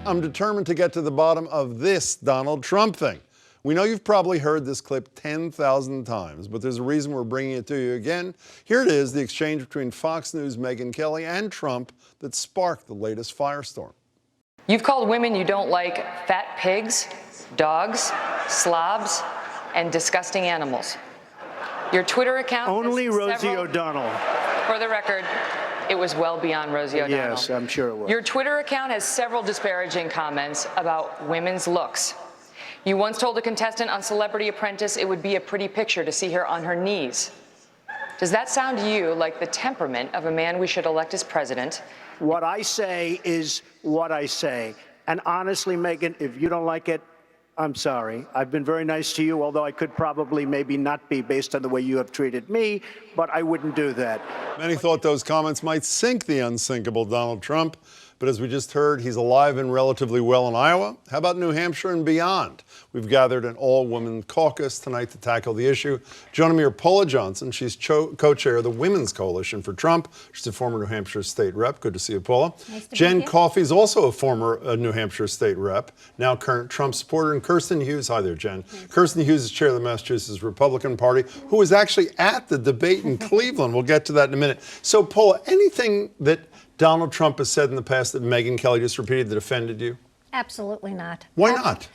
I'm determined to get to the bottom of this Donald Trump thing. We know you've probably heard this clip 10,000 times, but there's a reason we're bringing it to you again. Here it is, the exchange between Fox News' Megyn Kelly and Trump that sparked the latest firestorm. You've called women you don't like fat pigs, dogs, slobs, and disgusting animals. Your Twitter account... Only Rosie O'Donnell. For the record, it was well beyond Rosie O'Donnell. Yes, I'm sure it was. Your Twitter account has several disparaging comments about women's looks. You once told a contestant on Celebrity Apprentice it would be a pretty picture to see her on her knees. Does that sound to you like the temperament of a man we should elect as president? What I say is what I say. And honestly, Megyn, if you don't like it, I'm sorry. I've been very nice to you, although I could probably maybe not be based on the way you have treated me, but I wouldn't do that. Many thought those comments might sink the unsinkable Donald Trump, but as we just heard, he's alive and relatively well in Iowa. How about New Hampshire and beyond? We've gathered an all-women caucus tonight to tackle the issue. Joining me are Paula Johnson. She's co-chair of the Women's Coalition for Trump. She's a former New Hampshire state rep. Good to see you, Paula. Nice to Jenn be here. Coffey is also a former New Hampshire state rep, now current Trump supporter. And Kirsten Hughes. Hi there, Jenn. Kirsten Hughes is chair of the Massachusetts Republican Party, who was actually at the debate in Cleveland. We'll get to that in a minute. So, Paula, anything that Donald Trump has said in the past that Megyn Kelly just repeated that offended you? Absolutely not. Why not?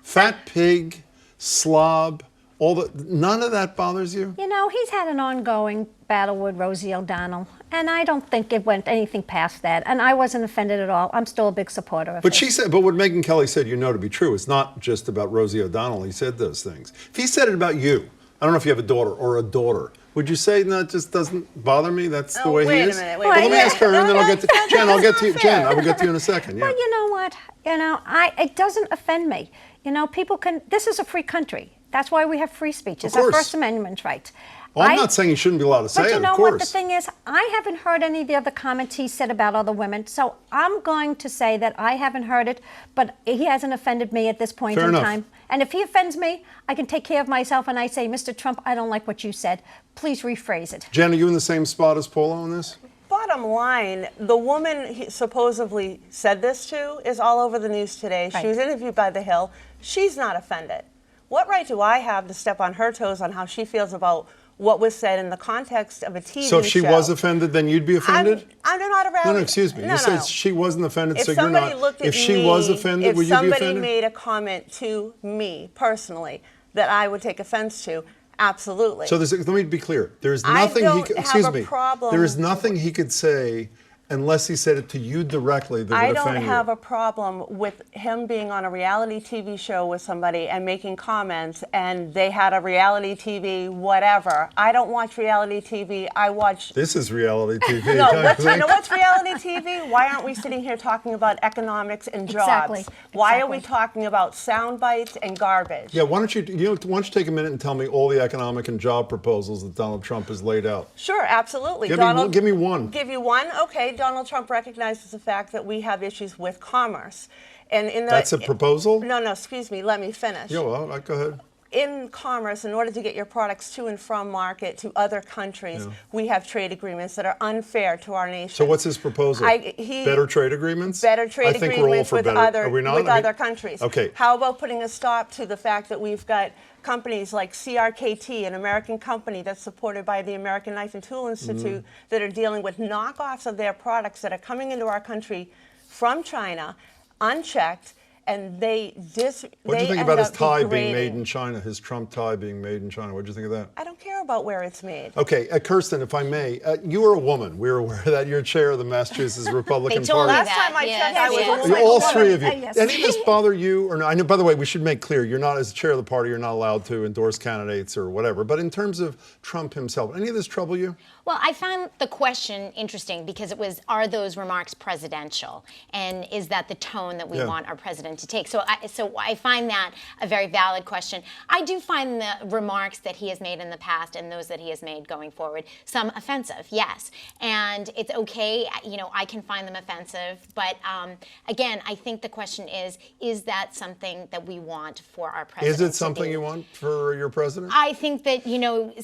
Fat pig, slob, none of that bothers you? You know, he's had an ongoing battle with Rosie O'Donnell, and I don't think it went anything past that. And I wasn't offended at all. I'm still a big supporter of it. But she said, but what Megyn Kelly said, you know to be true. It's not just about Rosie O'Donnell. He said those things. If he said it about you, I don't know if you have a daughter or a daughter, would you say, no, it just doesn't bother me? That's the way he is? Wait a minute. Well, let me ask her, and then I'll get to Jen. I'll get to you. Jen, I will get to you in a second. Yeah. Well, you know what? You know, it doesn't offend me. You know, people can. This is a free country. That's why we have free speech. It's our First Amendment right. Well, I'm not saying you shouldn't be allowed to say it, of course. But you know what the thing is? I haven't heard any of the other comments he said about other women, so I'm going to say that I haven't heard it, but he hasn't offended me at this point in time. And if he offends me, I can take care of myself, and I say, Mr. Trump, I don't like what you said. Please rephrase it. Jen, are you in the same spot as Paula on this? Bottom line, the woman he supposedly said this to is all over the news today. Right. She was interviewed by The Hill. She's not offended. What right do I have to step on her toes on how she feels about what was said in the context of a TV show? So if she was offended, then you'd be offended? I'm not around. No, excuse me. You said she wasn't offended, so you're not. If she me, was offended, would you be offended? If somebody made a comment to me personally that I would take offense to, absolutely. So let me be clear. There's nothing he could, excuse me. There is nothing he could say unless he said it to you directly that would offend you. I don't have a problem with him being on a reality TV show with somebody and making comments, and they had a reality TV whatever. I don't watch reality TV. I watch... This is reality TV. No, what's reality TV? Why aren't we sitting here talking about economics and jobs? Why are we talking about sound bites and garbage? Yeah, why don't you take a minute and tell me all the economic and job proposals that Donald Trump has laid out? Sure, absolutely. Give me one. Give you one? Okay. Donald Trump recognizes the fact that we have issues with commerce. And that's a proposal? No, excuse me, let me finish. Yeah, well, go ahead. In commerce, in order to get your products to and from market to other countries, we have trade agreements that are unfair to our nation. So what's his proposal? Better trade agreements? Better trade agreements with other countries. Okay. How about putting a stop to the fact that we've got companies like CRKT, an American company that's supported by the American Knife and Tool Institute, that are dealing with knockoffs of their products that are coming into our country from China, unchecked, and what do you think about his tie being made in China, his Trump tie being made in China? What do you think of that? I don't care about where it's made. Okay, Kirsten, if I may, you are a woman. We're aware of that. You're chair of the Massachusetts Republican Party. Last time I checked, I was You're all three of you. Any of this bother you or not? I know, by the way, we should make clear, you're not, as chair of the party, you're not allowed to endorse candidates or whatever. But in terms of Trump himself, any of this trouble you? Well, I found the question interesting because it was, are those remarks presidential? And is that the tone that we want our president women to take. So I find that a very valid question. I do find the remarks that he has made in the past and those that he has made going forward some offensive, yes. And it's okay, I can find them offensive. But again, I think the question is that something that we want for our president? Is it something you want for your president? I think that,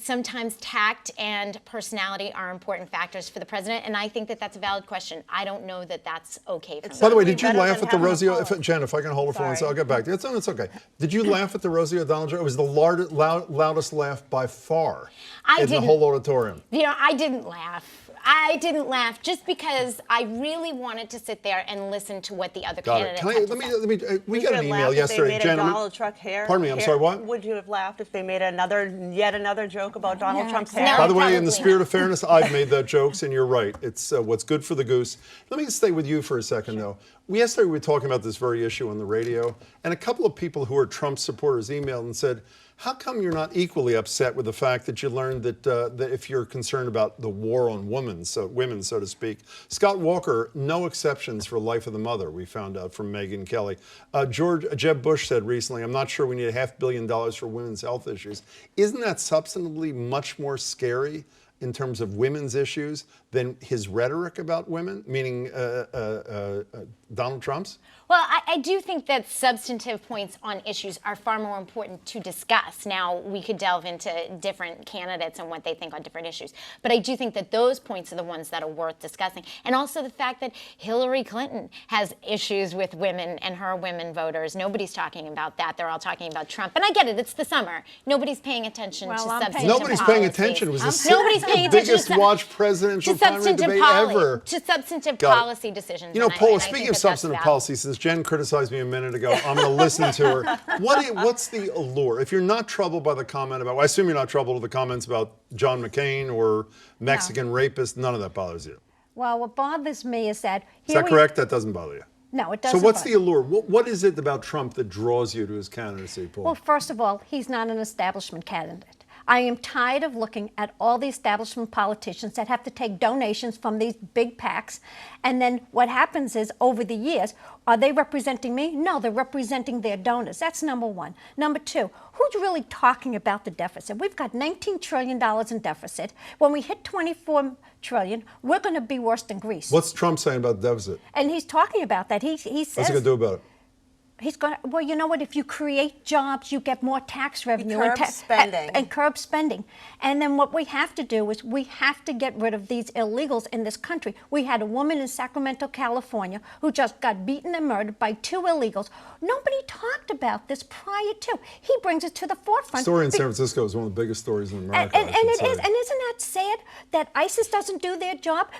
sometimes tact and personality are important factors for the president, and I think that that's a valid question. I don't know that that's okay for me. By the way, did you better laugh than at the having a Rosie? Paula. Jen, if I can hold it for one Sorry. second, I'll get back to you. It's okay. Did you laugh at the Rosie O'Donnell joke? It was the loudest laugh by far in the whole auditorium. I didn't laugh. I didn't laugh just because I really wanted to sit there and listen to what the other candidates had to say. Let me. We got an email If yesterday, they made Jen. a Donald Trump hair. Pardon me. I'm sorry. What? Would you have laughed if they made yet another joke about Donald Yeah, Trump's exactly. hair? By the way, in probably the spirit not. of fairness, I've made that jokes, and you're right. It's what's good for the goose. Let me stay with you for a second, though. Yesterday we were talking about this very issue on the radio, and a couple of people who are Trump supporters emailed and said, how come you're not equally upset with the fact that you learned that if you're concerned about the war on women, so to speak? Scott Walker, no exceptions for Life of the Mother, we found out from Megyn Kelly. Jeb Bush said recently, I'm not sure we need $500 million for women's health issues. Isn't that substantively much more scary in terms of women's issues than his rhetoric about women, meaning Donald Trump's? Well, I do think that substantive points on issues are far more important to discuss. Now, we could delve into different candidates and what they think on different issues. But I do think that those points are the ones that are worth discussing. And also the fact that Hillary Clinton has issues with women and her women voters. Nobody's talking about that. They're all talking about Trump. And I get it. It's the summer. Nobody's paying attention to substantive policies. Nobody's paying attention. It was Nobody's paying attention biggest watched presidential primary debate ever. To substantive Got it. policy decisions. Paula, and I speaking think of that that's substantive valid. policy, since Jen criticized me a minute ago, I'm going to listen to her. What's the allure? If you're not troubled by the comment about, I assume you're not troubled with the comments about John McCain or Mexican rapist, none of that bothers you. Well, what bothers me is that Is that correct? That doesn't bother you? No, it doesn't. So what's bother the allure? What is it about Trump that draws you to his candidacy, Paul? Well, first of all, he's not an establishment candidate. I am tired of looking at all the establishment politicians that have to take donations from these big PACs. And then what happens is, over the years, are they representing me? No, they're representing their donors. That's number one. Number two, who's really talking about the deficit? We've got $19 trillion in deficit. When we hit $24 trillion, we're going to be worse than Greece. What's Trump saying about the deficit? And he's talking about that. He says... What's he going to do about it? He's going to, well, you know what? If you create jobs, you get more tax revenue. curb spending. And curb spending. And then what we have to do is we have to get rid of these illegals in this country. We had a woman in Sacramento, California, who just got beaten and murdered by 2 illegals. Nobody talked about this prior to. He brings it to the forefront. The story in San Francisco is one of the biggest stories in America. And it is. And isn't that sad that ISIS doesn't do their job?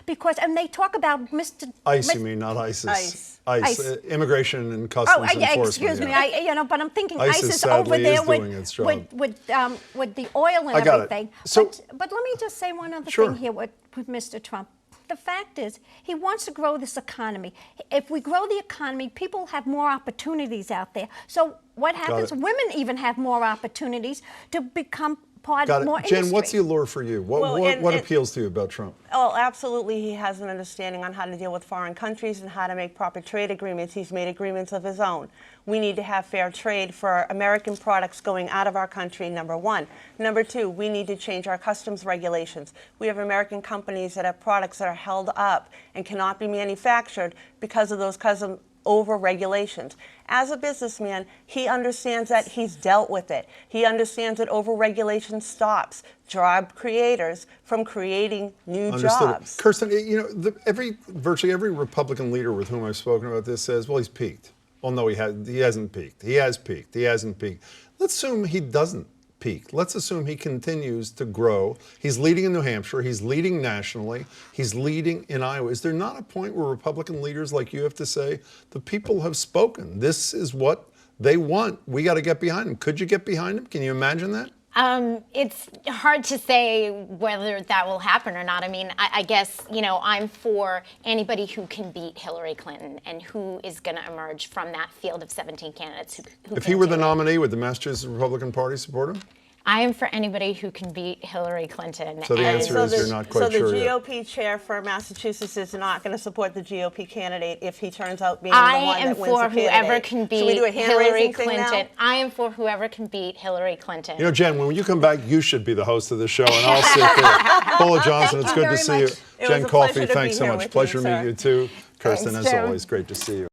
And they talk about Mr. ICE, you mean, not ISIS. ICE. Immigration and Customs Enforcement. Excuse me. Yeah. But I'm thinking ISIS ISIS over sadly there is doing its job. with the oil and I got it. everything. So- but let me just say one other Sure. thing here with Mr. Trump. The fact is, he wants to grow this economy. If we grow the economy, people have more opportunities out there. So what happens? it. Women even have more opportunities to become part Got of more it. Jen, industry. what's the allure for you? What appeals to you about Trump? Oh, absolutely. He has an understanding on how to deal with foreign countries and how to make proper trade agreements. He's made agreements of his own. We need to have fair trade for American products going out of our country, number one. Number two, we need to change our customs regulations. We have American companies that have products that are held up and cannot be manufactured because of those customs over-regulations. As a businessman, he understands that. He's dealt with it. He understands that over-regulation stops job creators from creating new Understood. jobs. Kirsten, virtually every Republican leader with whom I've spoken about this says, well, he's peaked. Well, no, he hasn't peaked. He has peaked. He hasn't peaked. Let's assume he doesn't peak. Let's assume he continues to grow. He's leading in New Hampshire. He's leading nationally. He's leading in Iowa. Is there not a point where Republican leaders like you have to say, the people have spoken. This is what they want. We got to get behind him. Could you get behind him? Can you imagine that? It's hard to say whether that will happen or not. I mean, I guess, I'm for anybody who can beat Hillary Clinton and who is going to emerge from that field of 17 candidates. Who If he were the nominee, would the Massachusetts Republican Party support him? I am for anybody who can beat Hillary Clinton. So the And answer is you're not quite so sure the yet. GOP chair for Massachusetts is not going to support the GOP candidate if he turns out being I the one am that wins for the whoever candidate. can Should we do a beat hand Hillary raising thing now? Clinton. I am for whoever can beat Hillary Clinton. You know, Jen, when you come back, you should be the host of the show, and I'll sit there. Paula Johnson, it's Thank you good to very see you. much. It Jen was a Coffey, pleasure to thanks be so here much. with Pleasure you, to meet sir. you too. Kirsten, Thanks, as Jim. always, great to see you.